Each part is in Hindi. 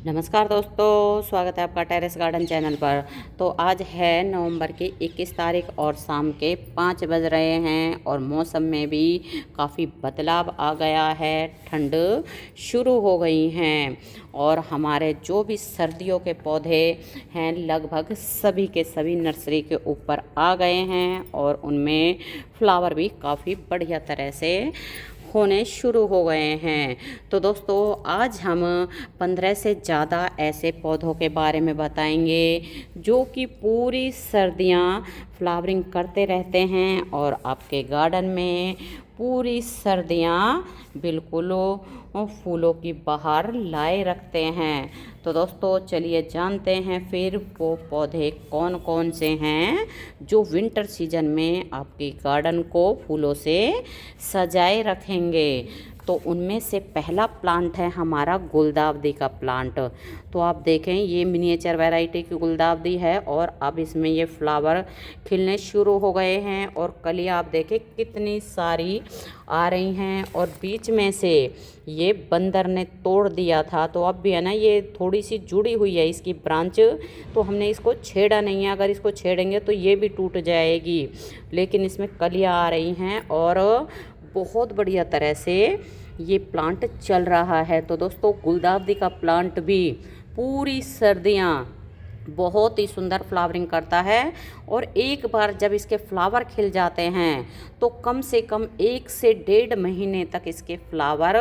नमस्कार दोस्तों, स्वागत है आपका टेरेस गार्डन चैनल पर। तो आज है नवंबर की 21 तारीख और शाम के 5 बज रहे हैं और मौसम में भी काफ़ी बदलाव आ गया है। ठंड शुरू हो गई हैं और हमारे जो भी सर्दियों के पौधे हैं लगभग सभी के सभी नर्सरी के ऊपर आ गए हैं और उनमें फ्लावर भी काफ़ी बढ़िया तरह से होने शुरू हो गए हैं। तो दोस्तों आज हम 15 से ज़्यादा ऐसे पौधों के बारे में बताएंगे जो कि पूरी सर्दियां फ्लावरिंग करते रहते हैं और आपके गार्डन में पूरी सर्दियां बिल्कुल फूलों की बहार लाए रखते हैं। तो दोस्तों चलिए जानते हैं फिर वो पौधे कौन कौन से हैं जो विंटर सीजन में आपके गार्डन को फूलों से सजाए रखेंगे। तो उनमें से पहला प्लांट है हमारा गुलदावदी का प्लांट। तो आप देखें ये मिनिएचर वैरायटी की गुलदावदी है और अब इसमें ये फ्लावर खिलने शुरू हो गए हैं और कलियां आप देखें कितनी सारी आ रही हैं और बीच में से ये बंदर ने तोड़ दिया था तो अब भी है ना ये थोड़ी सी जुड़ी हुई है इसकी ब्रांच। तो हमने इसको छेड़ा नहीं है, अगर इसको छेड़ेंगे तो ये भी टूट जाएगी, लेकिन इसमें कलियां आ रही हैं और बहुत बढ़िया तरह से ये प्लांट चल रहा है। तो दोस्तों गुलदावदी का प्लांट भी पूरी सर्दियां बहुत ही सुंदर फ्लावरिंग करता है और एक बार जब इसके फ्लावर खिल जाते हैं तो कम से कम 1 से 1.5 महीने तक इसके फ्लावर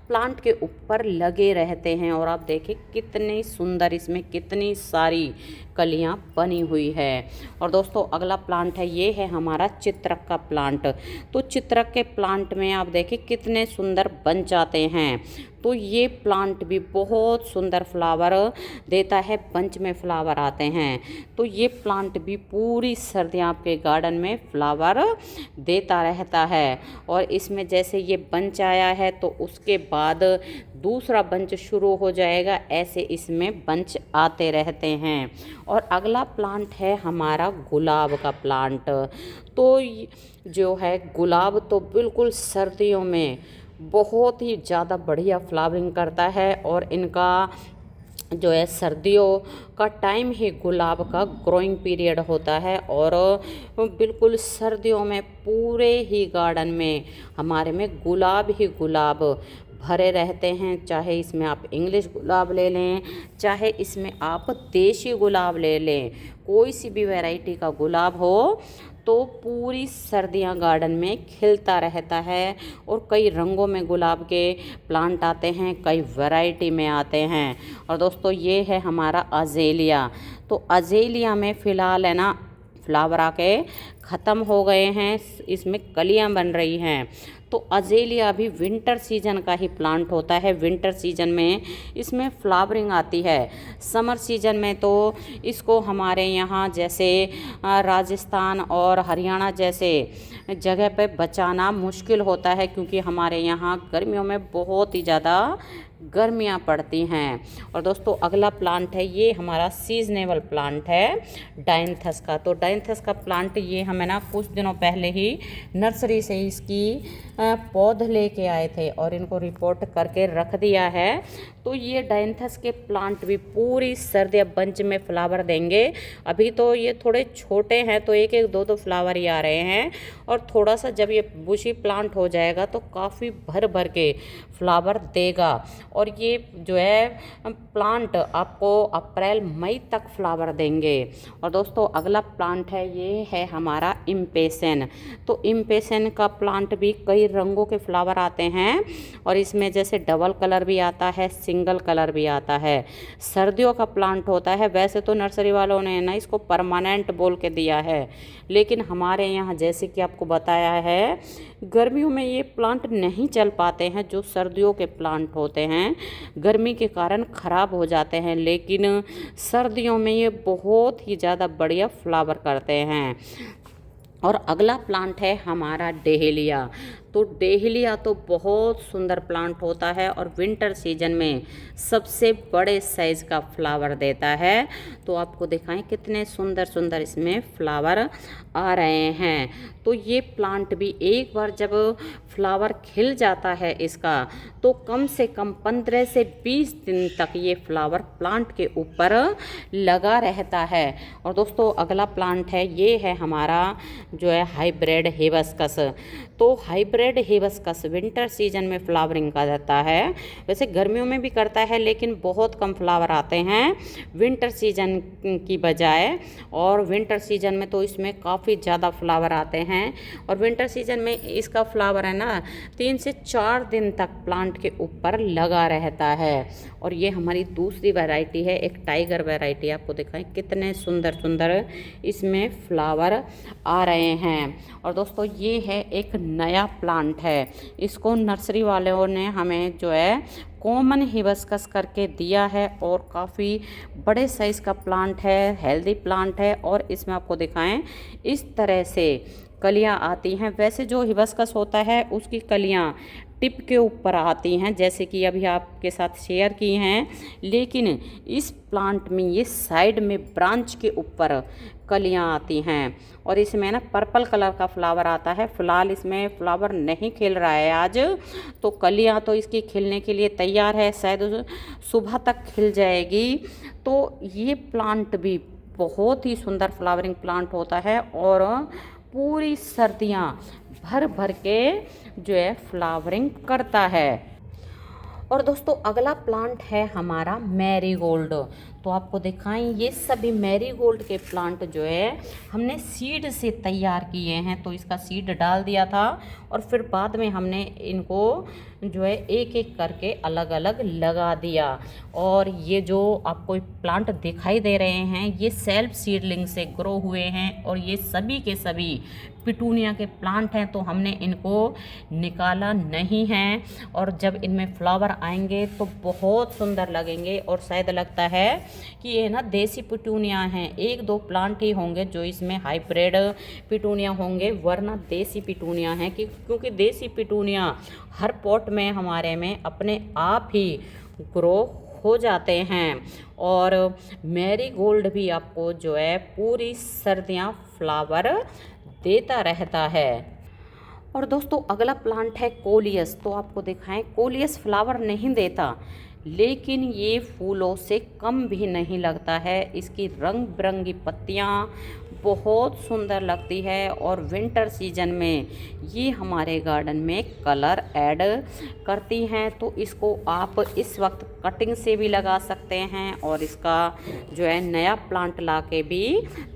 प्लांट के ऊपर लगे रहते हैं। और आप देखें कितनी सुंदर इसमें कितनी सारी कलियां बनी हुई है। और दोस्तों अगला प्लांट है, ये है हमारा चित्रक का प्लांट। तो चित्रक के प्लांट में आप देखें कितने सुंदर बन जाते हैं। तो ये प्लांट भी बहुत सुंदर फ्लावर देता है, बंच में फ्लावर आते हैं। तो ये प्लांट भी पूरी सर्दियाँ आपके गार्डन में फ्लावर देता रहता है। और इसमें जैसे ये बंच आया है तो उसके बाद दूसरा बंच शुरू हो जाएगा, ऐसे इसमें बंच आते रहते हैं। और अगला प्लांट है हमारा गुलाब का प्लांट। तो जो है गुलाब तो बिल्कुल सर्दियों में बहुत ही ज़्यादा बढ़िया फ्लावरिंग करता है और इनका जो है सर्दियों का टाइम ही गुलाब का ग्रोइंग पीरियड होता है और बिल्कुल सर्दियों में पूरे ही गार्डन में हमारे में गुलाब ही गुलाब भरे रहते हैं। चाहे इसमें आप इंग्लिश गुलाब ले लें, चाहे इसमें आप देशी गुलाब ले लें, कोई सी भी वैरायटी का गुलाब हो तो पूरी सर्दियां गार्डन में खिलता रहता है। और कई रंगों में गुलाब के प्लांट आते हैं, कई वैरायटी में आते हैं। और दोस्तों ये है हमारा अजेलिया। तो अजेलिया में फ़िलहाल है ना फ्लावर आके ख़त्म हो गए हैं, इसमें कलियां बन रही हैं। तो अजेलिया भी विंटर सीजन का ही प्लांट होता है। विंटर सीजन में इसमें फ्लावरिंग आती है। समर सीजन में तो इसको हमारे यहाँ जैसे राजस्थान और हरियाणा जैसे जगह पे बचाना मुश्किल होता है, क्योंकि हमारे यहाँ गर्मियों में बहुत ही ज़्यादा गर्मियाँ पड़ती हैं। और दोस्तों अगला प्लांट है, ये हमारा सीजनेबल प्लांट है डायंथस का। तो डायंथस का प्लांट ये हमें ना कुछ दिनों पहले ही नर्सरी से इसकी पौध लेके आए थे और इनको रिपोर्ट करके रख दिया है। तो ये डायंथस के प्लांट भी पूरी सर्दी बंच में फ्लावर देंगे। अभी तो ये थोड़े छोटे हैं तो एक एक दो दो फ्लावर ही आ रहे हैं और थोड़ा सा जब ये बुशी प्लांट हो जाएगा तो काफ़ी भर भर के फ्लावर देगा। और ये जो है प्लांट आपको अप्रैल मई तक फ्लावर देंगे। और दोस्तों अगला प्लांट है, ये है हमारा इम्पेशन। तो इम्पेशन का प्लांट भी कई रंगों के फ्लावर आते हैं और इसमें जैसे डबल कलर भी आता है, सिंगल कलर भी आता है। सर्दियों का प्लांट होता है। वैसे तो नर्सरी वालों ने ना इसको परमानेंट बोल के दिया है, लेकिन हमारे यहाँ जैसे कि आपको बताया है गर्मियों में ये प्लांट नहीं चल पाते हैं। जो सर्दियों के प्लांट होते हैं गर्मी के कारण ख़राब हो जाते हैं, लेकिन सर्दियों में ये बहुत ही ज़्यादा बढ़िया फ्लावर करते हैं। और अगला प्लांट है हमारा डेहेलिया। तो डेहलिया तो बहुत सुंदर प्लांट होता है और विंटर सीजन में सबसे बड़े साइज़ का फ्लावर देता है। तो आपको दिखाएं कितने सुंदर सुंदर इसमें फ्लावर आ रहे हैं। तो ये प्लांट भी एक बार जब फ्लावर खिल जाता है इसका, तो कम से कम 15 से 20 दिन तक ये फ्लावर प्लांट के ऊपर लगा रहता है। और दोस्तों अगला प्लांट है, ये है हमारा जो है हाइब्रिड हिबिस्कस। तो हाइब्रिड हिबिस्कस विंटर सीजन में फ्लावरिंग का जाता है। वैसे गर्मियों में भी करता है लेकिन बहुत कम फ्लावर आते हैं विंटर सीजन की बजाय, और विंटर सीजन में तो इसमें काफ़ी ज़्यादा फ्लावर आते हैं। और विंटर सीजन में इसका फ्लावर है ना 3 से 4 दिन तक प्लांट के ऊपर लगा रहता है। और ये हमारी दूसरी वैरायटी है, एक टाइगर वैरायटी। आपको दिखाएं कितने सुंदर सुंदर इसमें फ्लावर आ रहे हैं। और दोस्तों ये है एक नया प्लांट है, इसको नर्सरी वालों ने हमें जो है कॉमन हिबिस्कस करके दिया है और काफ़ी बड़े साइज़ का प्लांट है, हेल्दी प्लांट है। और इसमें आपको दिखाएं इस तरह से कलियां आती हैं। वैसे जो हिबिस्कस होता है उसकी कलियां टिप के ऊपर आती हैं, जैसे कि अभी आपके साथ शेयर की हैं, लेकिन इस प्लांट में ये साइड में ब्रांच के ऊपर कलियां आती हैं। और इसमें ना पर्पल कलर का फ्लावर आता है। फ़िलहाल इसमें फ्लावर नहीं खिल रहा है आज, तो कलियां तो इसकी खिलने के लिए तैयार है, शायद सुबह तक खिल जाएगी। तो ये प्लांट भी बहुत ही सुंदर फ्लावरिंग प्लांट होता है और पूरी सर्दियाँ भर भर के जो है फ्लावरिंग करता है। और दोस्तों अगला प्लांट है हमारा मैरीगोल्ड। तो आपको दिखाएं ये सभी मैरीगोल्ड के प्लांट जो है हमने सीड से तैयार किए हैं। तो इसका सीड डाल दिया था और फिर बाद में हमने इनको जो है एक एक करके अलग अलग लगा दिया। और ये जो आपको प्लांट दिखाई दे रहे हैं ये सेल्फ सीडलिंग से ग्रो हुए हैं और ये सभी के सभी पिटूनिया के प्लांट हैं। तो हमने इनको निकाला नहीं है और जब इनमें फ्लावर आएंगे तो बहुत सुंदर लगेंगे। और शायद लगता है कि ये ना देसी पिटूनिया हैं, 1-2 प्लांट ही होंगे जो इसमें हाइब्रिड पिटूनिया होंगे, वरना देसी पिटूनिया हैं। क्योंकि देसी पिटूनिया हर पॉट में हमारे में अपने आप ही ग्रो हो जाते हैं। और मैरीगोल्ड भी आपको जो है पूरी सर्दियाँ फ्लावर देता रहता है। और दोस्तों अगला प्लांट है कोलियस। तो आपको दिखाएं कोलियस फ्लावर नहीं देता लेकिन ये फूलों से कम भी नहीं लगता है। इसकी रंग बिरंगी पत्तियाँ बहुत सुंदर लगती है और विंटर सीजन में ये हमारे गार्डन में कलर ऐड करती हैं। तो इसको आप इस वक्त कटिंग से भी लगा सकते हैं और इसका जो है नया प्लांट ला के भी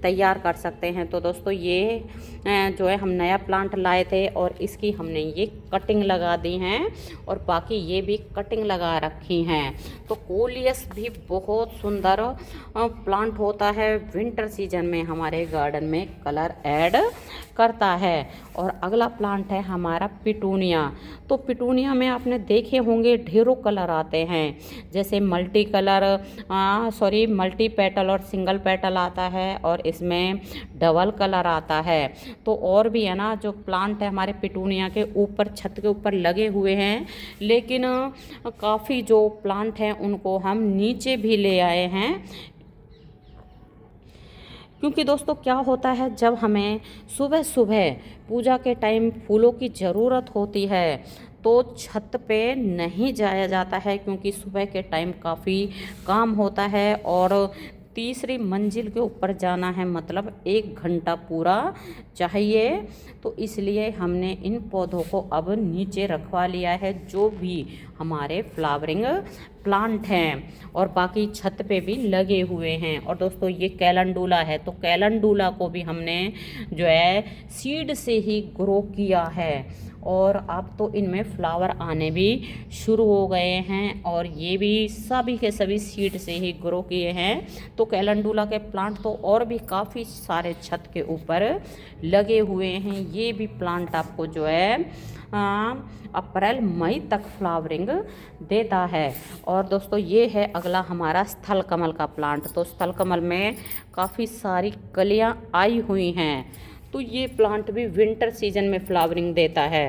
तैयार कर सकते हैं। तो दोस्तों ये जो है हम नया प्लांट लाए थे और इसकी हमने ये कटिंग लगा दी हैं और बाकी ये भी कटिंग लगा रखी हैं। तो कोलियस भी बहुत सुंदर प्लांट होता है, विंटर सीजन में हमारे गार्डन में कलर ऐड करता है। और अगला प्लांट है हमारा पिटूनिया। तो पिटूनिया में आपने देखे होंगे ढेरों कलर आते हैं, जैसे मल्टी पेटल और सिंगल पेटल आता है और इसमें डबल कलर आता है। तो और भी है ना जो प्लांट है हमारे पिटूनिया के ऊपर छत के ऊपर लगे हुए हैं, लेकिन काफ़ी जो प्लांट हैं उनको हम नीचे भी ले आए हैं। क्योंकि दोस्तों क्या होता है जब हमें सुबह सुबह पूजा के टाइम फूलों की ज़रूरत होती है तो छत पे नहीं जाया जाता है, क्योंकि सुबह के टाइम काफ़ी काम होता है और तीसरी मंजिल के ऊपर जाना है, मतलब 1 घंटा पूरा चाहिए। तो इसलिए हमने इन पौधों को अब नीचे रखवा लिया है, जो भी हमारे फ्लावरिंग प्लांट हैं और बाकी छत पे भी लगे हुए हैं। और दोस्तों ये कैलेंडुला है, तो कैलेंडुला को भी हमने जो है सीड से ही ग्रो किया है और अब तो इनमें फ्लावर आने भी शुरू हो गए हैं और ये भी सभी के सभी सीड से ही ग्रो किए हैं। तो कैलेंडुला के प्लांट तो और भी काफ़ी सारे छत के ऊपर लगे हुए हैं। ये भी प्लांट आपको जो है अप्रैल मई तक फ्लावरिंग देता है। और दोस्तों ये है अगला हमारा स्थल कमल का प्लांट। तो स्थल कमल में काफ़ी सारी कलियां आई हुई हैं, तो ये प्लांट भी विंटर सीजन में फ्लावरिंग देता है।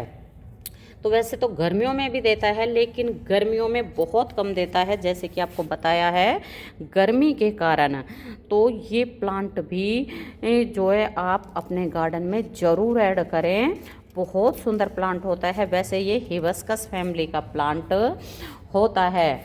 तो वैसे तो गर्मियों में भी देता है, लेकिन गर्मियों में बहुत कम देता है, जैसे कि आपको बताया है गर्मी के कारण। तो ये प्लांट भी जो है आप अपने गार्डन में ज़रूर ऐड करें, बहुत सुंदर प्लांट होता है। वैसे ये हिबिस्कस फैमिली का प्लांट होता है।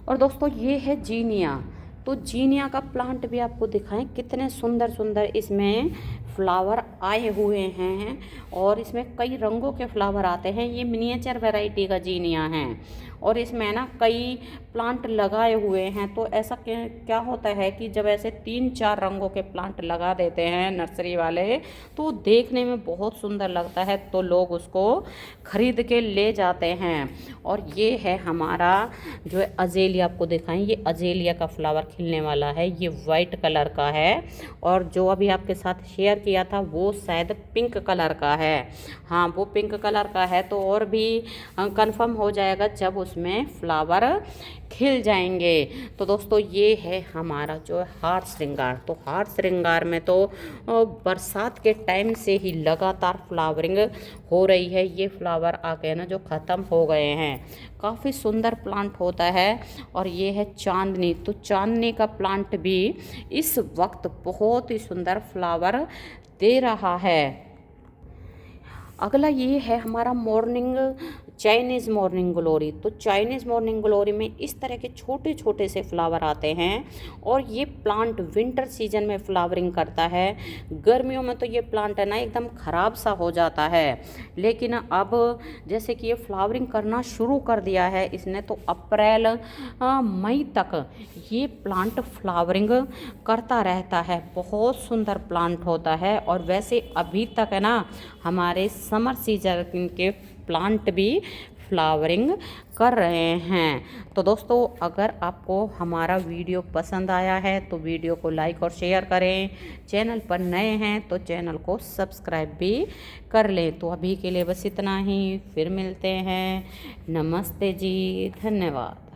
और दोस्तों ये है जीनिया। तो जीनिया का प्लांट भी आपको दिखाएं, कितने सुंदर सुंदर इसमें फ्लावर आए हुए हैं और इसमें कई रंगों के फ्लावर आते हैं। ये मिनिएचर वैरायटी का जीनिया है और इसमें ना कई प्लांट लगाए हुए हैं। तो ऐसा क्या होता है कि जब ऐसे 3-4 रंगों के प्लांट लगा देते हैं नर्सरी वाले, तो देखने में बहुत सुंदर लगता है, तो लोग उसको खरीद के ले जाते हैं। और ये है हमारा जो है अजेलिया, आपको दिखाएं, ये अजेलिया का फ्लावर खिलने वाला है। ये वाइट कलर का है और जो अभी आपके साथ शेयर किया था वो शायद पिंक कलर का है। हाँ, वो पिंक कलर का है, तो और भी कंफर्म हो जाएगा जब उसमें फ्लावर खिल जाएंगे। तो दोस्तों ये है हमारा जो है हार श्रृंगार। तो हार श्रृंगार में तो बरसात के टाइम से ही लगातार फ्लावरिंग हो रही है। ये फ्लावर आके ना जो ख़त्म हो गए हैं, काफ़ी सुंदर प्लांट होता है। और ये है चांदनी। तो चांदनी का प्लांट भी इस वक्त बहुत ही सुंदर फ्लावर दे रहा है। अगला ये है हमारा चाइनीज़ मॉर्निंग ग्लोरी। तो चाइनीज़ मॉर्निंग ग्लोरी में इस तरह के छोटे छोटे से फ्लावर आते हैं और ये प्लांट विंटर सीजन में फ्लावरिंग करता है। गर्मियों में तो ये प्लांट है ना एकदम ख़राब सा हो जाता है, लेकिन अब जैसे कि ये फ्लावरिंग करना शुरू कर दिया है इसने, तो अप्रैल मई तक ये प्लांट फ्लावरिंग करता रहता है। बहुत सुंदर प्लांट होता है। और वैसे अभी तक है ना हमारे समर सीजन के प्लांट भी फ्लावरिंग कर रहे हैं। तो दोस्तों अगर आपको हमारा वीडियो पसंद आया है तो वीडियो को लाइक और शेयर करें। चैनल पर नए हैं तो चैनल को सब्सक्राइब भी कर लें। तो अभी के लिए बस इतना ही, फिर मिलते हैं। नमस्ते जी, धन्यवाद।